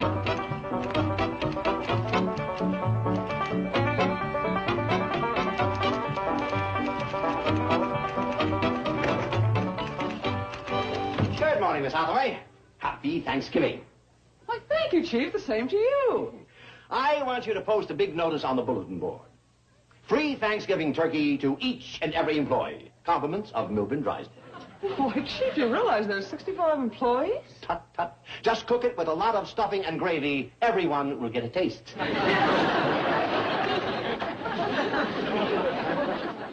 Good morning, Miss Hathaway. Happy Thanksgiving. Why, thank you, Chief. The same to you. I want you to post a big notice on the bulletin board. Free Thanksgiving turkey to each and every employee. Compliments of Milburn Drysdale. Why, Chief, you realize there's 65 employees? Tut, tut. Just cook it with a lot of stuffing and gravy. Everyone will get a taste.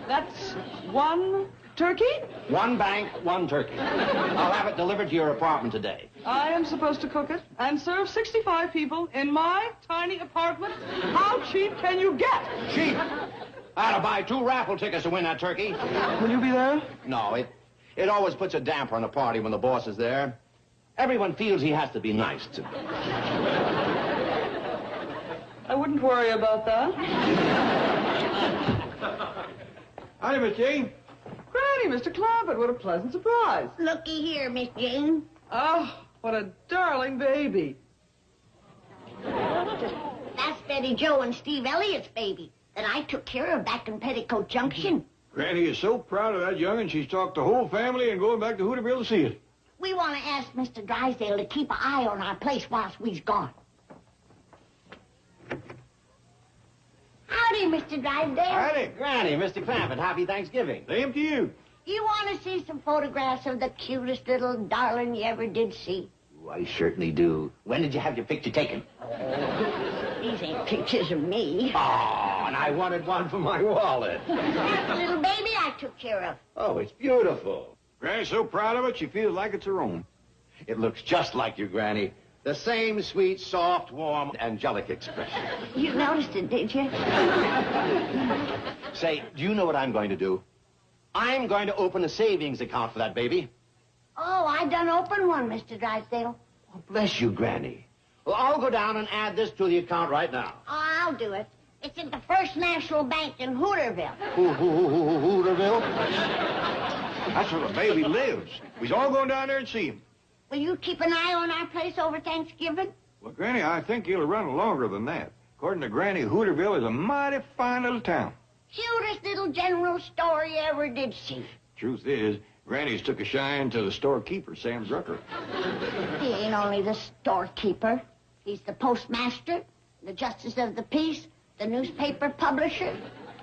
That's one turkey? One bank, one turkey. I'll have it delivered to your apartment today. I am supposed to cook it and serve 65 people in my tiny apartment? How cheap can you get? Cheap? I had to buy 2 raffle tickets to win that turkey. Will you be there? No, it always puts a damper on a party when the boss is there. Everyone feels he has to be nice to me. I wouldn't worry about that. Howdy, Miss Jane. Granny, Mr. Clampett, what a pleasant surprise. Looky here, Miss Jane. Oh, what a darling baby. That's Betty Joe and Steve Elliott's baby that I took care of back in Petticoat Junction. Granny is so proud of that young'un, she's talked the whole family and going back to Hooterville to see it. We want to ask Mr. Drysdale to keep an eye on our place whilst we's gone. Howdy, Mr. Drysdale. Howdy. Granny, Mr. Clampett, happy Thanksgiving. Same to you. You want to see some photographs of the cutest little darling you ever did see? Oh, I certainly do. When did you have your picture taken? These ain't pictures of me. Oh, and I wanted one for my wallet. That's the little baby I took care of. Oh, it's beautiful. Granny's so proud of it, she feels like it's her own. It looks just like you, Granny. The same sweet, soft, warm, angelic expression. You noticed it, did you? Say, do you know what I'm going to do? I'm going to open a savings account for that baby. Oh, I done open one, Mr. Drysdale. Oh, bless you, Granny. Well, I'll go down and add this to the account right now. Oh, I'll do it. It's at the First National Bank in Hooterville. Hooterville? That's where the baby lives. We's all going down there and see him. Will you keep an eye on our place over Thanksgiving? Well, Granny, I think he'll run longer than that. According to Granny, Hooterville is a mighty fine little town. Cutest little general store you ever did see. Truth is, Granny's took a shine to the storekeeper, Sam Drucker. He ain't only the storekeeper. He's the postmaster, the justice of the peace, the newspaper publisher,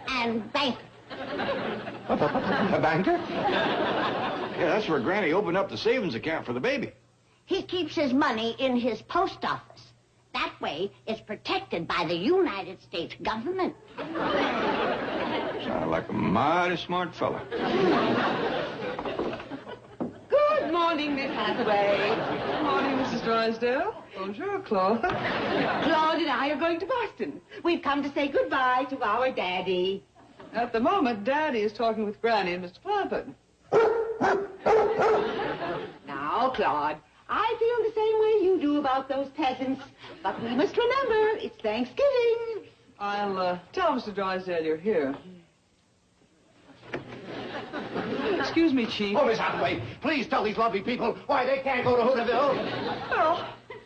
and banker. A banker? Yeah, that's where Granny opened up the savings account for the baby. He keeps his money in his post office. That way, it's protected by the United States government. Sounded like a mighty smart fella. Good morning, Miss Hathaway. Good morning, Mrs. Drysdale. Bonjour, Claude. Claude and I are going to Boston. We've come to say goodbye to our daddy. At the moment, Daddy is talking with Granny and Mr. Clampett. Now, Claude, I feel the same way you do about those peasants. But we must remember, it's Thanksgiving. I'll tell Mr. Drysdale you're here. Excuse me, Chief. Oh, Miss Hathaway, please tell these lovely people why they can't go to Hooterville.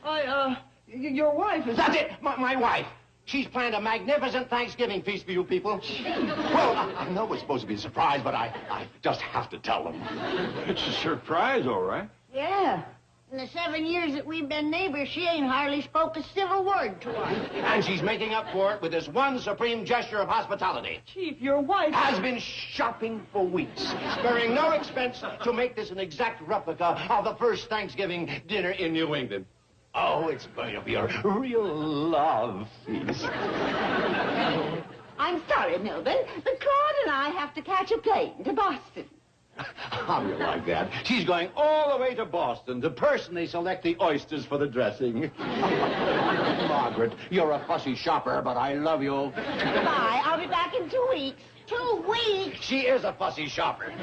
Well, your wife is... That's it, my wife. She's planned a magnificent Thanksgiving feast for you people. Well, I know it's supposed to be a surprise, but I just have to tell them. It's a surprise, all right. Yeah. In the 7 years that we've been neighbors, she ain't hardly spoke a civil word to us. And she's making up for it with this one supreme gesture of hospitality. Chief, your wife... Has been shopping for weeks, sparing no expense to make this an exact replica of the first Thanksgiving dinner in New England. Oh, it's going to be a real love feast. I'm sorry, Milburn, but Claude and I have to catch a plane to Boston. How do you like that? She's going all the way to Boston to personally select the oysters for the dressing. Margaret, you're a fussy shopper, but I love you. Goodbye. I'll be back in 2 weeks. 2 weeks? She is a fussy shopper.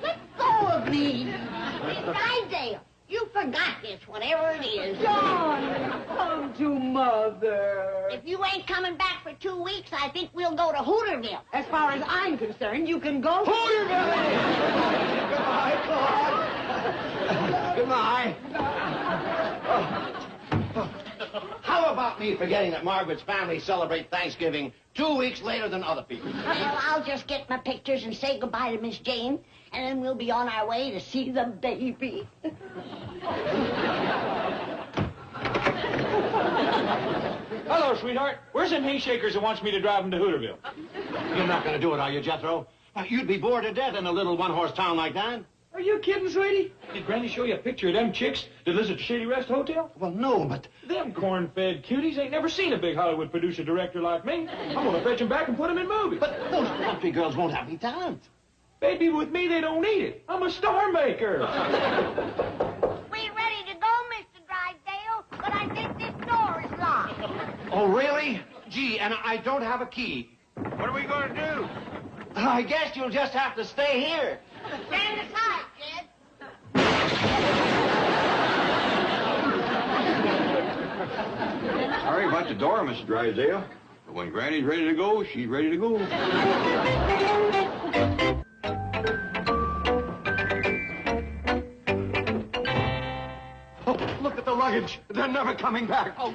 Let go of me. Miss Drysdale, you forgot this, whatever it is. John, come to Mother. If you ain't coming back for 2 weeks, I think we'll go to Hooterville. As far as I'm concerned, you can go... Hooterville! Goodbye, Claude. Goodbye. be forgetting that Margaret's family celebrate Thanksgiving 2 weeks later than other people. Well, I'll just get my pictures and say goodbye to Miss Jane, and then we'll be on our way to see the baby. Hello, sweetheart. Where's them hayshakers that wants me to drive them to Hooterville? You're not going to do it, are you, Jethro? You'd be bored to death in a little one-horse town like that. Are you kidding, sweetie? Did Granny show you a picture of them chicks that lives at the Shady Rest Hotel? Well, no, but... Them corn-fed cuties ain't never seen a big Hollywood producer-director like me. I'm going to fetch them back and put them in movies. But those country girls won't have any talent. Baby, with me, they don't need it. I'm a star maker. We're ready to go, Mr. Drysdale, but I think this door is locked. Oh, really? Gee, and I don't have a key. What are we going to do? I guess you'll just have to stay here. Stand aside, kid. Sorry about the door, Mr. Drysdale. But when Granny's ready to go, she's ready to go. Oh, look at the luggage. They're never coming back. Oh,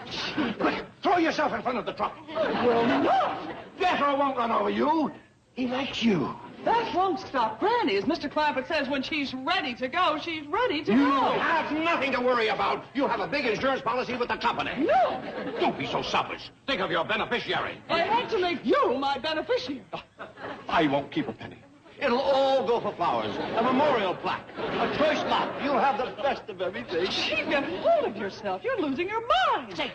quick, throw yourself in front of the truck. Well, no. Jethro won't run over you. He likes you. That won't stop Granny. As Mr. Clampett says, when she's ready to go, she's ready to You go. have nothing to worry about. You have a big insurance policy with the company. No. Don't be so selfish. Think of your beneficiary. I want to make you my beneficiary. I won't keep a penny. It'll all go for flowers, a memorial plaque, a choice lot. You'll have the best of everything. Gee, get hold of yourself. You're losing your mind. Say,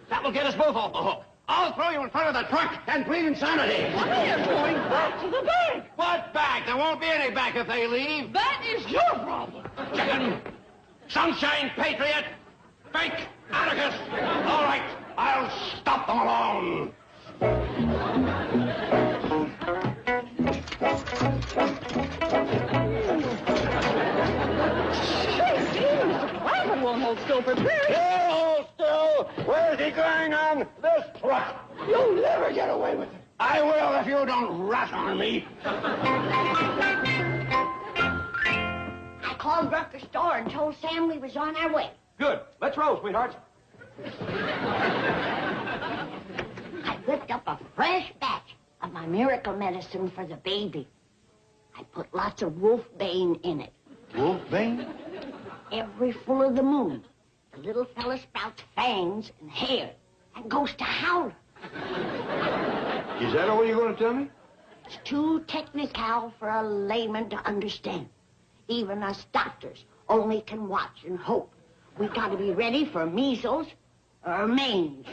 that will get us both off the hook. I'll throw you in front of the truck and plead insanity. We're going back to the bank. What bank? There won't be any bank if they leave. That is your problem. Chicken, sunshine patriot, fake anarchist. All right, I'll stop them alone. Clampett won't hold still for this. He'll hold still. Where's he going on? This truck. You'll never get away with it. I will if you don't rat on me. I called Rucker's store and told Sam we was on our way. Good. Let's roll, sweethearts. I whipped up a fresh batch of my miracle medicine for the baby. I put lots of wolfbane in it. Wolfbane? Every full of the moon, the little fella sprouts fangs and hair and goes to howler. Is that all you're going to tell me? It's too technical for a layman to understand. Even us doctors only can watch and hope. We got to be ready for measles or mange.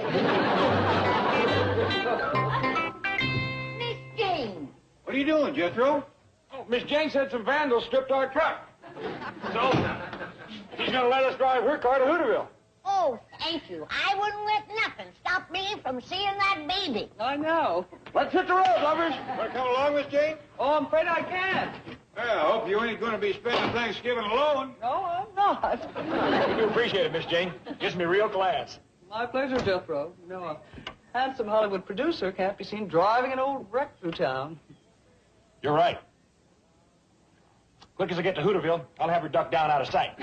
Miss Jane. What are you doing, Jethro? Oh, Miss Jane said some vandals stripped our truck. So, she's going to let us drive her car to Hooterville. Oh, thank you. I wouldn't let nothing stop me from seeing that baby. I know. Let's hit the road, lovers. Want to come along, Miss Jane? Oh, I'm afraid I can't. Well, I hope you ain't going to be spending Thanksgiving alone. No, I'm not. We do appreciate it, Miss Jane. Gives me real class. My pleasure, Jethro. You know, a handsome Hollywood producer can't be seen driving an old wreck through town. You're right. Quick as I get to Hooterville, I'll have her ducked down out of sight.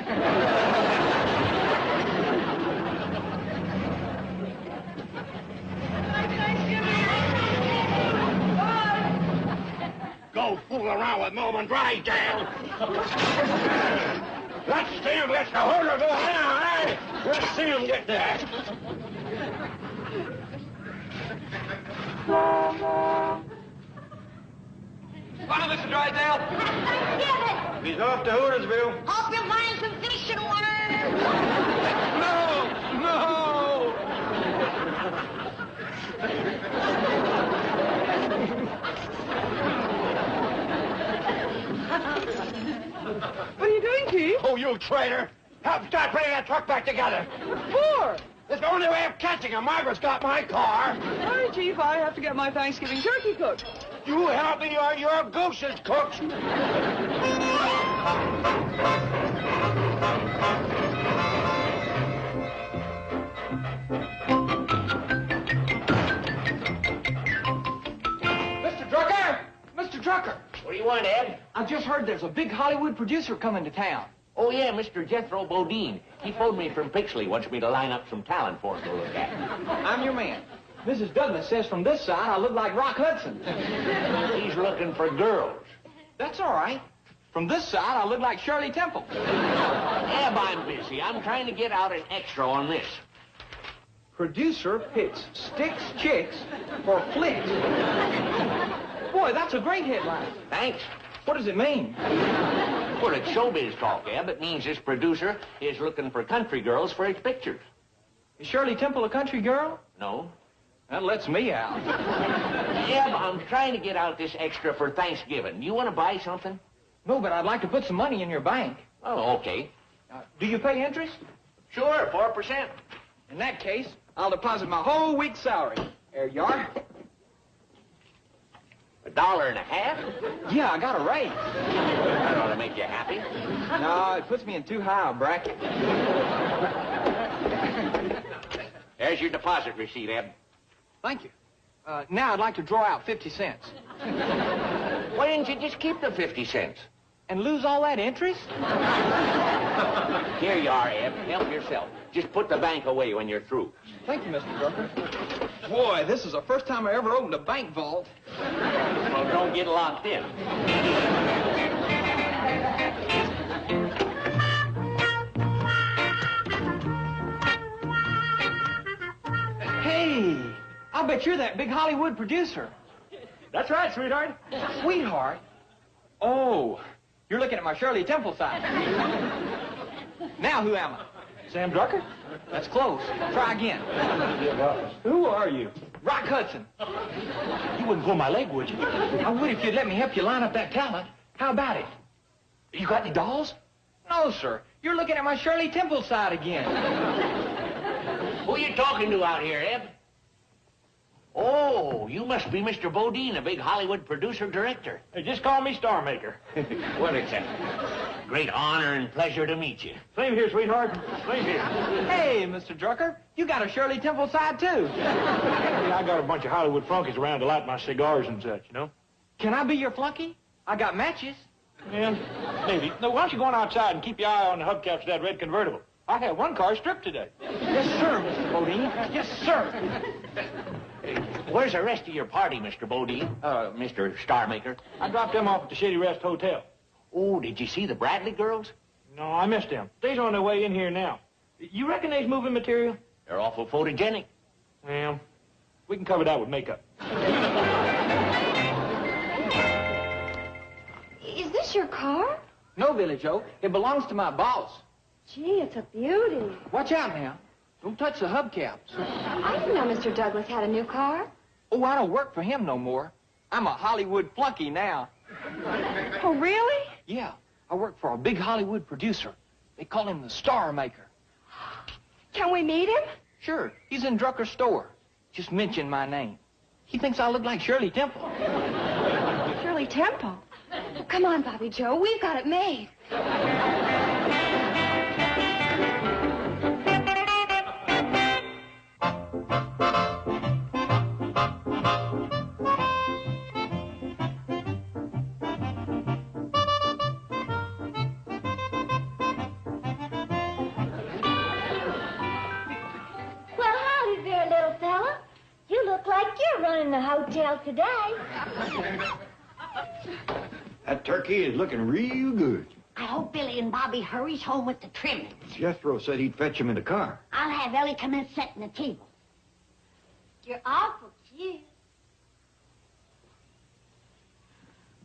Go fool around with Norman Drysdale. Let's see him get to Hooterville now, eh? Let's see him get there. Bye, Mr. Drysdale. Thanksgiving. He's off to Hootersville. Hope you find some fish and worms. No! What are you doing, Keith? Oh, you traitor! Help start putting that truck back together. For? It's the only way of catching him. Margaret's got my car. Sorry, Chief, I have to get my Thanksgiving turkey cooked. You help me or your goose is cooked. Mr. Drucker! Mr. Drucker! What do you want, Ed? I've just heard there's a big Hollywood producer coming to town. Oh, yeah, Mr. Jethro Bodine. He phoned me from Pixley, wants me to line up some talent for him to look at. I'm your man. Mrs. Douglas says from this side I look like Rock Hudson. He's looking for girls. That's all right. From this side I look like Shirley Temple. Eb, I'm busy. I'm trying to get out an extra on this. Producer picks sticks chicks for flicks. Boy, that's a great headline. Thanks. What does it mean? Well, it's showbiz talk, Eb. It means this producer is looking for country girls for his pictures. Is Shirley Temple a country girl? No. That lets me out. Eb, I'm trying to get out this extra for Thanksgiving. You want to buy something? No, but I'd like to put some money in your bank. Oh, okay. Do you pay interest? Sure, 4%. In that case, I'll deposit my whole week's salary. There you are. $1.50? Yeah, I got a raise. That ought to make you happy. No, it puts me in too high a bracket. There's your deposit receipt, Eb. Thank you. Now I'd like to draw out 50 cents. Why didn't you just keep the 50 cents? And lose all that interest? Here you are, Eb. Help yourself. Just put the bank away when you're through. Thank you, Mr. Drucker. Boy, this is the first time I ever opened a bank vault. Well, don't get locked in. Hey, I bet you're that big Hollywood producer. That's right, sweetheart. Sweetheart? Oh, you're looking at my Shirley Temple side. Now who am I? Sam Drucker? That's close. Try again. Who are you? Rock Hudson. You wouldn't pull my leg, would you? I would if you'd let me help you line up that talent. How about it? You got any dolls? No, sir. You're looking at my Shirley Temple side again. Who you talking to out here, Eb? Oh, you must be Mr. Bodine, a big Hollywood producer-director. Hey, just call me Star Maker. Well, it's a great honor and pleasure to meet you. Same here, sweetheart. Same here. Hey, Mr. Drucker, you got a Shirley Temple side, too. Hey, I got a bunch of Hollywood flunkies around to light my cigars and such, you know? Can I be your flunky? I got matches. Yeah, maybe. No, why don't you go on outside and keep your eye on the hubcaps of that red convertible? I had one car stripped today. Yes, sir, Mr. Bodine. Yes, sir. Where's the rest of your party, Mr. Bodine? Mr. Star Maker? I dropped them off at the Shady Rest Hotel. Oh, did you see the Bradley girls? No, I missed them. They's on their way in here now. You reckon they's moving material? They're awful photogenic. Well, we can cover that with makeup. Is this your car? No, Billy Joe. It belongs to my boss. Gee, it's a beauty. Watch out now. Don't touch the hubcaps. I didn't know Mr. Douglas had a new car. Oh, I don't work for him no more. I'm a Hollywood flunky now. Oh, really? Yeah, I work for a big Hollywood producer. They call him the Star Maker. Can we meet him? Sure, he's in Drucker's store. Just mention my name. He thinks I look like Shirley Temple. Shirley Temple? Oh, come on, Bobby Joe. We've got it made. In the hotel today. That turkey is looking real good. I hope Billy and Bobby hurries home with the trimmings. Jethro said he'd fetch him in the car. I'll have Ellie come in setting the table. You're awful cute.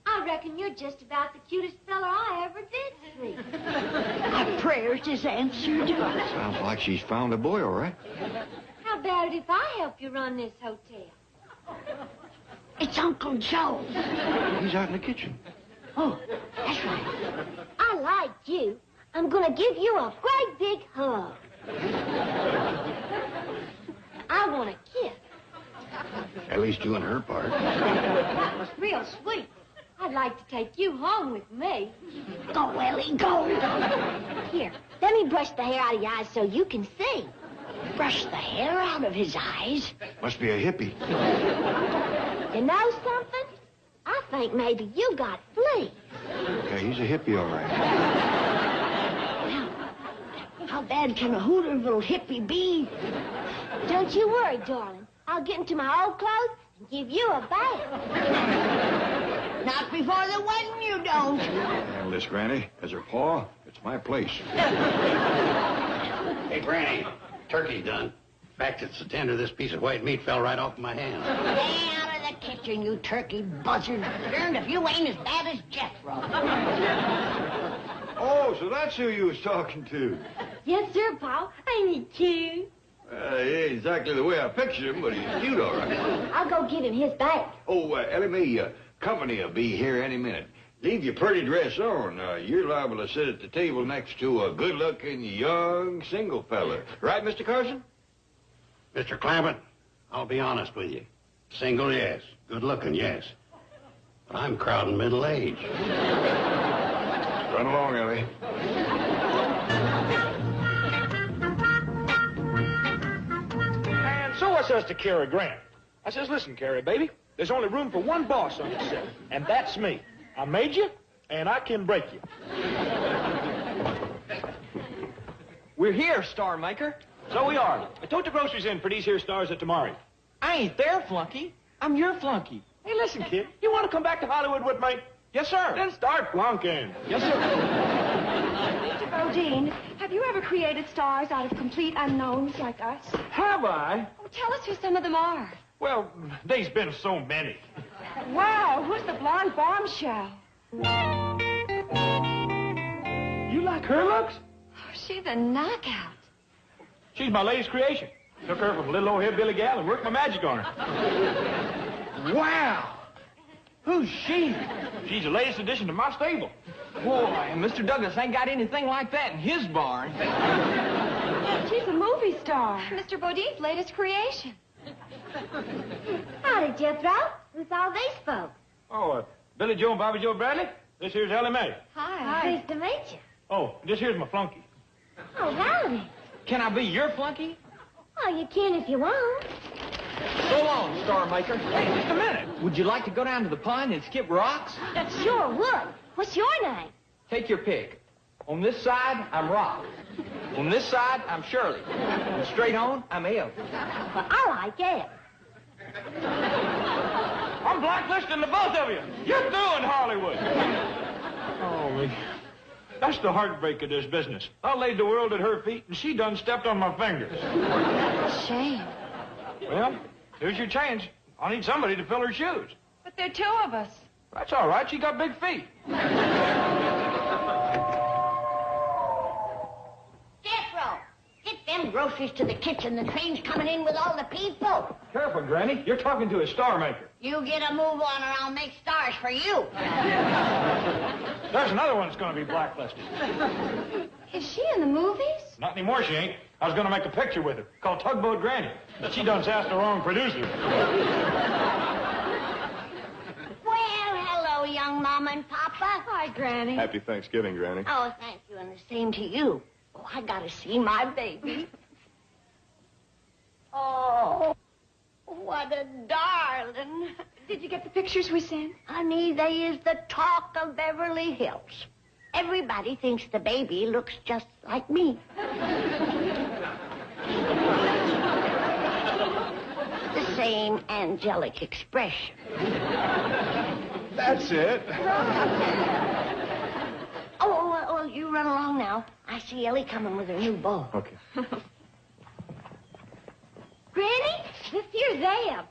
I reckon you're just about the cutest fella I ever did see. Our prayers is answered. Sounds like she's found a boy, all right. How about it if I help you run this hotel? It's Uncle Joe. He's out in the kitchen. Oh, that's right. I like you. I'm gonna give you a great big hug. I want a kiss. At least doing her part. Real sweet. I'd like to take you home with me. Go, Ellie, go. Here, let me brush the hair out of your eyes so you can see. Brush the hair out of his eyes. Must be a hippie. You know something? I think maybe you got fleas. Okay, he's a hippie, all right. How bad can a Hooterville hippie be? Don't you worry, darling. I'll get into my old clothes and give you a bath. Not before the wedding, you don't. Handle this, Granny. As her paw, it's my place. Hey, Granny, turkey's done. In fact, it's so tender this piece of white meat fell right off my hand. Stay out of the kitchen, you turkey buzzard. Darned if you ain't as bad as Jethro. Oh, so that's who you was talking to. Yes, sir, Pa. Ain't he cute? He ain't exactly the way I pictured him, but he's cute, all right. I'll go give him his bath. Oh, Ellie Mae, company will be here any minute. Leave your pretty dress on. You're liable to sit at the table next to a good-looking young single fella. Right, Mr. Carson? Mr. Clampett, I'll be honest with you. Single, yes. Good looking, yes. But I'm crowding middle age. Run along, Ellie. And so I says to Carrie Grant, I says, listen, Carrie, baby, there's only room for one boss on the set, and that's me. I made you, and I can break you. We're here, Star Maker. So we are. I took the groceries in for these here stars at tomorrow. I ain't their flunky. I'm your flunky. Hey, listen, kid, you want to come back to Hollywood with me? Yes, sir. Then start flunking. Yes, sir. Mr. Bodine, have you ever created stars out of complete unknowns like us? Have I? Oh, tell us who some of them are. Well, there's been so many. Wow, who's the blonde bombshell? You like her looks? Oh, she's a knockout. She's my latest creation. Took her from a little old hillbilly gal and worked my magic on her. Wow. Who's she? She's the latest addition to my stable. Boy, Mr. Douglas ain't got anything like that in his barn. She's a movie star. Mr. Bodine's latest creation. Howdy, Jethro. Who's all these folks? Oh, Billy Joe and Bobby Joe Bradley. This here's Ellie Mae. Hi. Pleased to meet you. Oh, this here's my flunky. Oh, howdy. Can I be your flunky? Oh, you can if you want. So long, Star Maker. Hey, just a minute. Would you like to go down to the pond and skip rocks? Sure would. What's your name? Take your pick. On this side, I'm Rock. On this side, I'm Shirley. And straight on, I'm Eb. Well, I like Eb. I'm blacklisting the both of you. You're through in Hollywood. Oh, me. That's the heartbreak of this business. I laid the world at her feet, and she done stepped on my fingers. Shame. Well, here's your chance. I need somebody to fill her shoes. But there are two of us. That's all right. She got big feet. Jethro, get them groceries to the kitchen. The train's coming in with all the people. Careful, Granny. You're talking to a star maker. You get a move on or I'll make stars for you. There's another one that's going to be blacklisted. Is she in the movies? Not anymore, she ain't. I was going to make a picture with her called Tugboat Granny. But she done asked the wrong producer. Well, hello, young Mama and Papa. Hi, Granny. Happy Thanksgiving, Granny. Oh, thank you, and the same to you. Oh, I gotta see my baby. Oh, what a darling. Did you get the pictures we sent? Honey, they is the talk of Beverly Hills. Everybody thinks the baby looks just like me. The same angelic expression. That's it. Oh, you run along now. I see Ellie coming with her new beau. Okay. Granny, this here's Eb.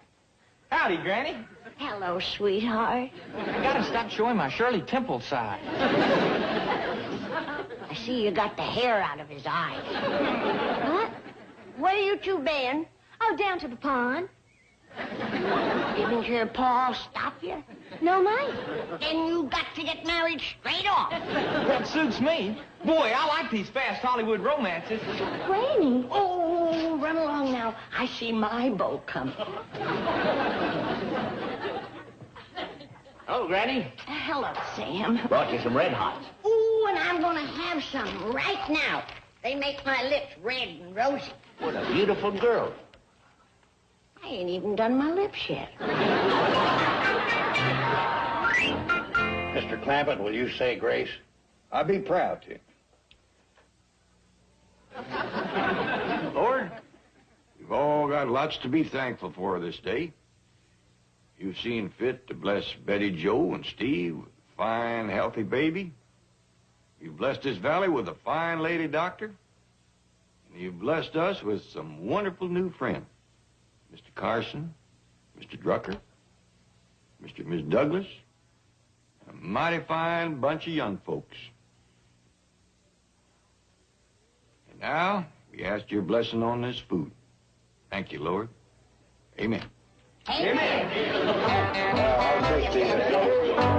Howdy, Granny. Hello, sweetheart. I gotta stop showing my Shirley Temple side. I see you got the hair out of his eyes. What? Where you two been? Oh, down to the pond. Didn't your pa stop you? No, mate. Then you got to get married straight off. That suits me. Boy, I like these fast Hollywood romances. Granny. Oh, run along now. I see my beau coming. Oh, Granny. Hello, Sam. Brought you some Red Hots. Ooh, and I'm gonna have some right now. They make my lips red and rosy. What a beautiful girl. I ain't even done my lips yet. Mr. Clampett, will you say grace? I'd be proud to. We've all got lots to be thankful for this day. You've seen fit to bless Betty Joe and Steve with a fine, healthy baby. You've blessed this valley with a fine lady doctor. And you've blessed us with some wonderful new friends. Mr. Carson, Mr. Drucker, Mr. and Miss Douglas, a mighty fine bunch of young folks. And now, we ask your blessing on this food. Thank you, Lord. Amen. Amen. I'll take the...